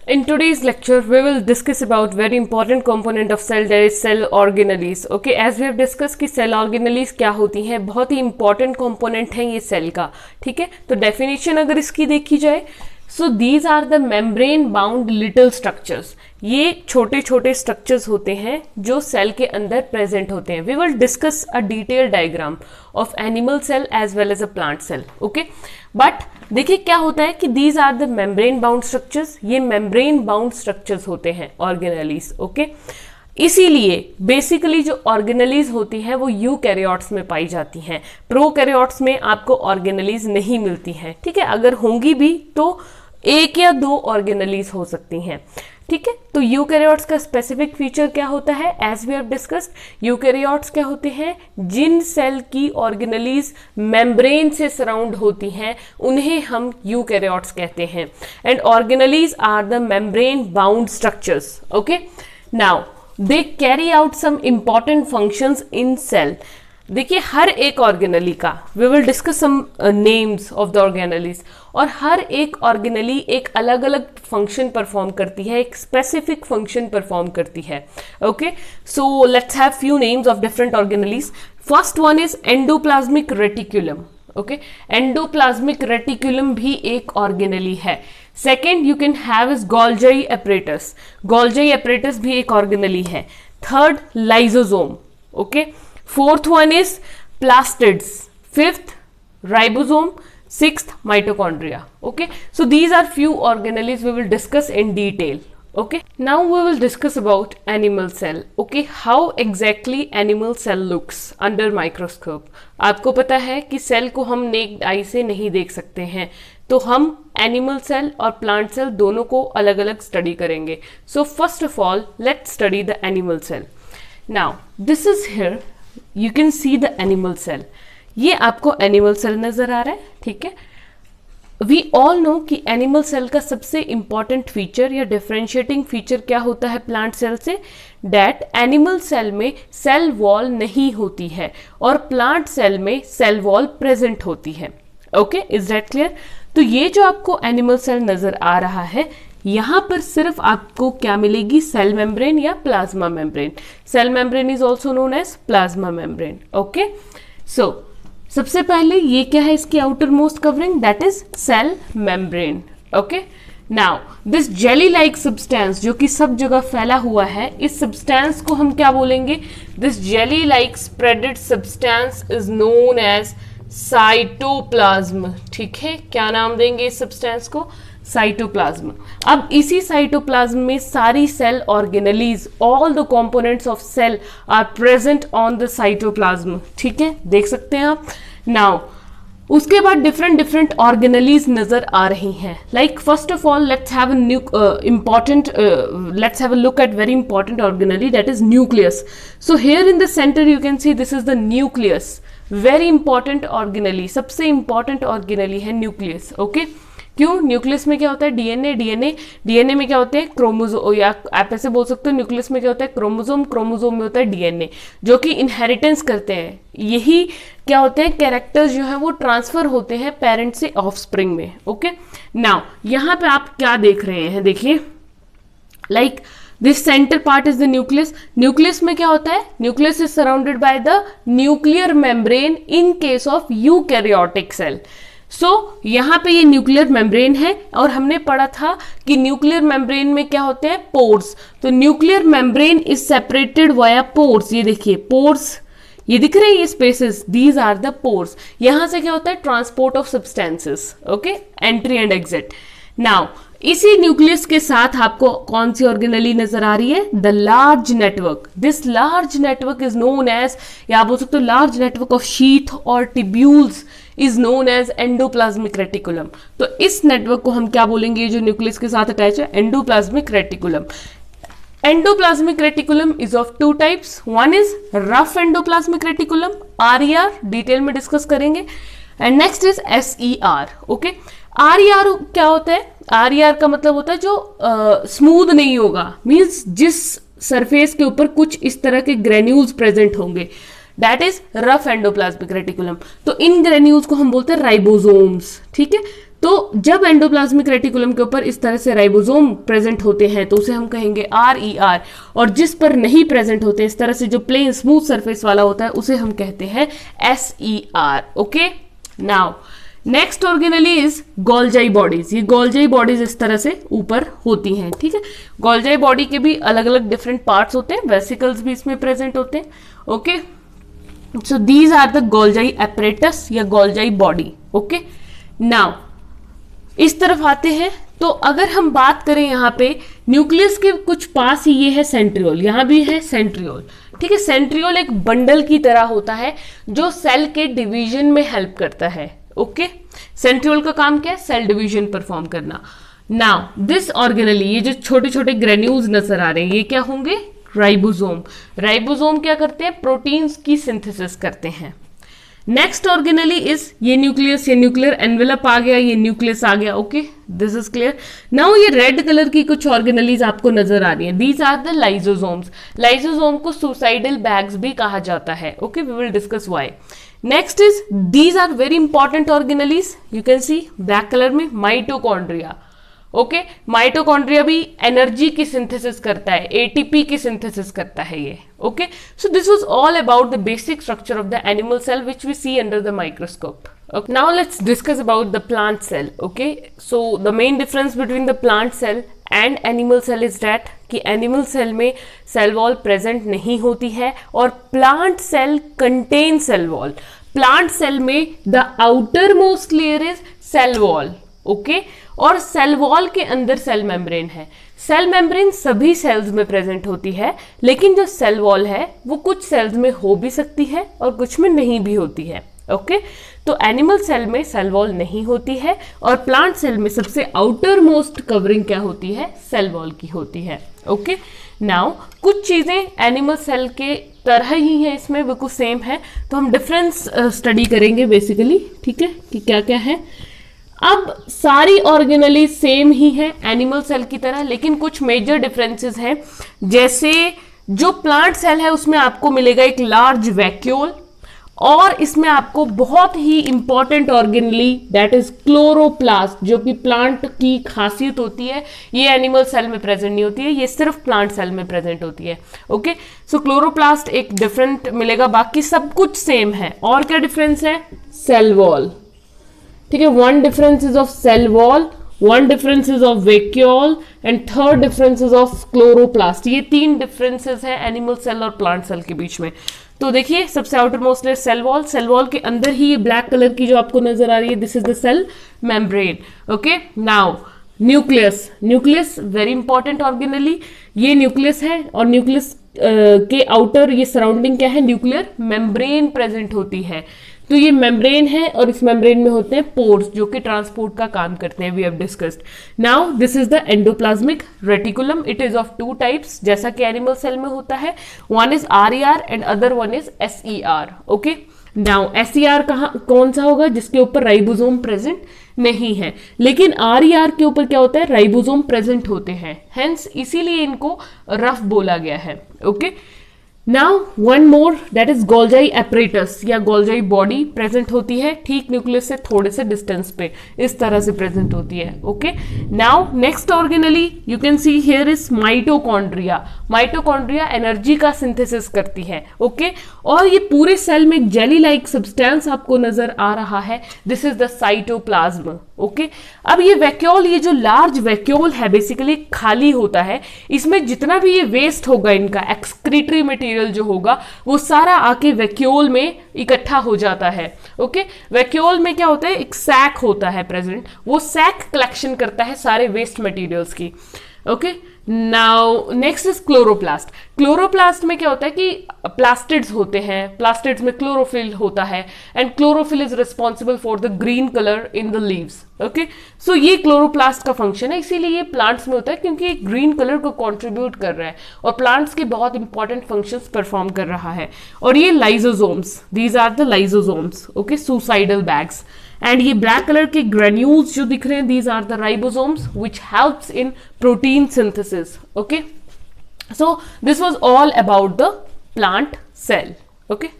In today's lecture, we will discuss about very important component of cell, that is cell organelles. Okay, as we have discussed कि cell organelles क्या होती हैं, बहुत ही important component है ये cell का. ठीक है, तो definition अगर इसकी देखी जाए, so these are the membrane bound little structures. ये छोटे छोटे स्ट्रक्चर्स होते हैं जो सेल के अंदर प्रेजेंट होते हैं. We will discuss a detail diagram of animal cell as well as a plant cell. Okay, but देखिए क्या होता है कि these are the membrane bound structures. ये मेम्ब्रेन बाउंड स्ट्रक्चर्स होते हैं ऑर्गेनेलीज. ओके, इसीलिए बेसिकली जो ऑर्गेनेलीज होती हैं वो यूकैरियोट्स में पाई जाती हैं. प्रोकैरियोट्स में आपको ऑर्गेनेलीज नहीं मिलती हैं. ठीक है, अगर होंगी भी तो एक या दो ऑर्गेनेलीज हो सकती हैं. ठीक है, तो यूकैरियोट्स का स्पेसिफिक फीचर क्या होता है, as we have discussed, eukaryotes क्या होते हैं, जिन सेल की ऑर्गेनेलीज मेम्ब्रेन से सराउंड होती हैं उन्हें हम यूकैरियोट्स कहते हैं. And organelles are the membrane bound structures. Okay, now they carry out some important functions in cell. देखिए हर एक ऑर्गेनेली का, we will discuss some names of the organelles, और हर एक ऑर्गेनेली एक अलग अलग फंक्शन परफॉर्म करती है, एक स्पेसिफिक फंक्शन परफॉर्म करती है. Okay, so let's have few names of different organelles. First one is endoplasmic reticulum. Okay, endoplasmic reticulum भी एक ऑर्गेनेली है. Second you can have is Golgi apparatus. Golgi apparatus भी एक ऑर्गेनेली है. Third lysosome. Okay, fourth one is plastids, fifth ribosome, sixth mitochondria. Okay, so these are few organelles we will discuss in detail. Okay, now we will discuss about animal cell. Okay, how exactly animal cell looks under microscope. आपको पता है कि cell को हम necked आई से नहीं देख सकते हैं, तो हम एनिमल सेल और प्लांट सेल दोनों को अलग अलग स्टडी करेंगे. So first of all let's study the animal cell. Now this is here, you can see the animal cell. ये आपको एनिमल सेल नजर आ रहा है. ठीक है, वी ऑल नो कि एनिमल सेल का सबसे इंपॉर्टेंट फीचर या डिफरेंशिएटिंग फीचर क्या होता है प्लांट सेल से, डैट एनिमल सेल में सेल वॉल नहीं होती है और प्लांट सेल में सेल वॉल प्रेजेंट होती है. Okay, is that clear? तो ये जो आपको एनिमल सेल नजर आ रहा है, यहां पर सिर्फ आपको क्या मिलेगी, सेल मेम्ब्रेन या plasma membrane. Cell membrane is also known as plasma membrane. Okay, so सबसे पहले ये क्या है, इसकी outer most covering, that is cell membrane. Okay, now this jelly like substance जो कि सब जगह फैला हुआ है, इस सब्सटेंस को हम क्या बोलेंगे, this jelly like spreaded substance is known as cytoplasm. ठीक है, क्या नाम देंगे इस सब्सटेंस को, साइटोप्लाज्म. अब इसी साइटोप्लाज्म में सारी cell organelles, all the components of cell are present on the cytoplasm. ठीक है, देख सकते हैं आप. नाउ उसके बाद डिफरेंट डिफरेंट ऑर्गेनेलीज नजर आ रही हैं. Like first of all let's have let's have a look at very important organelle, that is nucleus. So here in the centre you can see this is the nucleus. Very important organelle, सबसे important organelle है nucleus. Okay, क्यों? Nucleus में क्या होता है, DNA में क्या होते हैं क्रोमोसोम, या आप ऐसे बोल सकते हो न्यूक्लियस में क्या होता है क्रोमोसोम में होता है डीएनए, जो कि इनहेरिटेंस करते हैं. यही क्या होते हैं, कैरेक्टर्स जो है वो ट्रांसफर होते हैं पेरेंट से ऑफस्प्रिंग में. ओके, नाउ यहाँ पे आप क्या देख रहे हैं, देखिए like this centre part is the nucleus. Nucleus में क्या होता है, nucleus is surrounded by the nuclear membrane in case of eukaryotic cell. So यहाँ पे ये न्यूक्लियर मेम्ब्रेन है, और हमने पढ़ा था कि न्यूक्लियर मेम्ब्रेन में क्या होते हैं, पोर्स. तो nuclear membrane is separated via pores. ये देखिए पोर्स, ये दिख रहे हैं ये spaces, these are the pores. यहां से क्या होता है, transport of substances. Okay, entry and exit. Now इसी न्यूक्लियस के साथ आपको कौन सी ऑर्गेनेली नजर आ रही है, the large network. This large network is known as, या आप बोल सकते हो लार्ज नेटवर्क ऑफ शीथ और tubules is known as endoplasmic reticulum. तो इस नेटवर्क को हम क्या बोलेंगे, जो न्यूक्लियस के साथ अटैच है, endoplasmic reticulum. Endoplasmic reticulum is of two types. One is rough endoplasmic reticulum, RER, detail में डिस्कस करेंगे. And next is SER. Okay, RER क्या होता है, RER का मतलब होता है जो स्मूथ नहीं होगा, मीन्स जिस सरफेस के ऊपर कुछ इस तरह के ग्रेन्यूल्स प्रेजेंट होंगे, that is rough endoplasmic reticulum. तो इन ग्रेन्यूल्स को हम बोलते हैं राइबोसोम्स. ठीक है, तो जब एंडोप्लाज्मिक रेटिकुलम के ऊपर इस तरह से राइबोसोम प्रेजेंट होते हैं तो उसे हम कहेंगे RER, और जिस पर नहीं प्रेजेंट होते इस तरह से जो प्लेन स्मूथ सरफेस वाला होता है उसे हम कहते हैं SER। Okay, now next organelle is Golgi bodies. ये गोल्जाई बॉडीज इस तरह से ऊपर होती हैं, ठीक है। गोल्जाई बॉडी के भी अलग अलग डिफरेंट पार्ट्स होते हैं, वेसिकल्स भी इसमें प्रेजेंट होते हैं। Okay, so these are the Golgi apparatus या गोल्जाई बॉडी। ओके, नाउ इस तरफ आते हैं तो अगर हम बात करें यहाँ पे न्यूक्लियस के कुछ पास ही ये है सेंट्रियोल, यहाँ भी है सेंट्रियोल, ठीक है। सेंट्रियोल एक बंडल की तरह होता है जो सेल के डिवीजन में हेल्प करता है। ओके, सेंट्रियोल का काम क्या है? सेल डिवीजन परफॉर्म करना। नाउ दिस ऑर्गेनेली, ये जो छोटे छोटे ग्रेन्यूल्स नजर आ रहे हैं ये क्या होंगे? राइबोसोम। राइबोसोम क्या करते हैं? प्रोटीन्स की सिंथेसिस करते हैं। नेक्स्ट ऑर्गेनेली इज ये न्यूक्लियस, ये न्यूक्लियर एनवेलप आ गया, ये न्यूक्लियस आ गया। Okay, this is clear. Now ये रेड कलर की कुछ ऑर्गेनेलीज आपको नजर आ रही है, these are the lysosomes. Lysosome को सुसाइडल बैग्स भी कहा जाता है। Okay, we will discuss why. Next is these are very important organelles, you can see black colour में, माइटोकॉन्ड्रिया। ओके, माइटोकॉन्ड्रिया भी एनर्जी की सिंथेसिस करता है, एटीपी की सिंथेसिस करता है ये। Okay, so this was all about the basic structure of the animal cell which we see under the microscope. Okay, now let's discuss about the plant cell. Okay, so the main difference between the plant cell and animal cell is that कि animal cell में cell wall present नहीं होती है और plant cell contain cell wall. Plant cell में the outermost layer is cell wall. Okay, और cell wall के अंदर cell membrane है। सेल मेम्ब्रेन सभी सेल्स में प्रेजेंट होती है, लेकिन जो सेल वॉल है वो कुछ सेल्स में हो भी सकती है और कुछ में नहीं भी होती है। ओके, तो एनिमल सेल में सेल वॉल नहीं होती है और प्लांट सेल में सबसे आउटर मोस्ट कवरिंग क्या होती है? सेल वॉल की होती है। ओके, नाउ कुछ चीजें एनिमल सेल के तरह ही है, इसमें बिल्कुल सेम है, तो हम डिफरेंस स्टडी करेंगे बेसिकली, ठीक है, कि क्या क्या है। अब सारी ऑर्गेनेली सेम ही है एनिमल सेल की तरह, लेकिन कुछ मेजर डिफरेंसेस हैं। जैसे जो प्लांट सेल है उसमें आपको मिलेगा एक लार्ज वैक्यूल, और इसमें आपको बहुत ही important organelle that is chloroplast, जो कि प्लांट की खासियत होती है, ये एनिमल सेल में प्रेजेंट नहीं होती है, ये सिर्फ प्लांट सेल में प्रेजेंट होती है। ओके, सो क्लोरोप्लास्ट एक डिफरेंट मिलेगा, बाकी सब कुछ सेम है। और क्या डिफरेंस है? सेल वॉल, ठीक है। One difference is of cell wall, one difference is of vacuole and third difference is of chloroplast. ये तीन डिफरेंसेस हैं एनिमल सेल और प्लांट सेल के बीच में। तो देखिए, सबसे outermost layer cell wall, cell wall के अंदर ही ये ब्लैक कलर की जो आपको नजर आ रही है, this is the cell membrane. Okay, now nucleus. Nucleus very important organelle, ये न्यूक्लियस है और न्यूक्लियस के आउटर ये सराउंडिंग क्या है? न्यूक्लियर मेम्ब्रेन प्रेजेंट होती है। तो ये मेम्ब्रेन है और इस मेम्ब्रेन में होते हैं पोर्स जो कि ट्रांसपोर्ट का काम करते हैं, we have discussed. Now this is the endoplasmic reticulum, it is of two types, जैसा कि एनिमल सेल में होता है, one is RER and other one is SER। Okay, now SER कौन सा होगा? जिसके ऊपर राइबोसोम प्रेजेंट नहीं है, लेकिन RER के ऊपर क्या होता है? राइबोसोम प्रेजेंट होते हैं, हेंस इसीलिए इनको रफ बोला गया है। Okay, now one more that is Golgi apparatus या गोल्जाई बॉडी प्रेजेंट होती है ठीक न्यूक्लियस से थोड़े से डिस्टेंस पे, इस तरह से प्रेजेंट होती है। Okay, now next organelle you can see here is mitochondria. Mitochondria energy का सिंथेसिस करती है। ओके, और ये पूरे सेल में एक जेली लाइक सब्सटेंस आपको नजर आ रहा है, this is the cytoplasm. Okay, अब ये वैक्यूल, ये जो लार्ज वैक्यूल है बेसिकली खाली होता है, इसमें जितना भी ये वेस्ट होगा इनका एक्सक्रीटरी मटेरियल जो होगा वो सारा आके वैक्यूल में इकट्ठा हो जाता है। ओके, वैक्यूल में क्या होता है? एक सैक होता है प्रेजेंट, वो सैक कलेक्शन करता है सारे वेस्ट मटेरियल्स की। Okay, now next is chloroplast. Chloroplast में क्या होता है कि प्लास्टिड्स होते हैं, प्लास्टिड्स में क्लोरोफिल होता है and chlorophyll is responsible for the green colour in the leaves. Okay, so ये क्लोरोप्लास्ट का फंक्शन है, इसीलिए ये प्लांट्स में होता है क्योंकि ये ग्रीन कलर को कंट्रीब्यूट कर रहा है और प्लांट्स के बहुत इंपॉर्टेंट फंक्शंस परफॉर्म कर रहा है। और ये lysosomes, these are the lysosomes. Okay, suicidal bags, and ये ब्लैक कलर के ग्रेन्यूल्स जो दिख रहे हैं, these are the ribosomes which helps in protein synthesis. Okay, so this was all about the plant cell. Okay.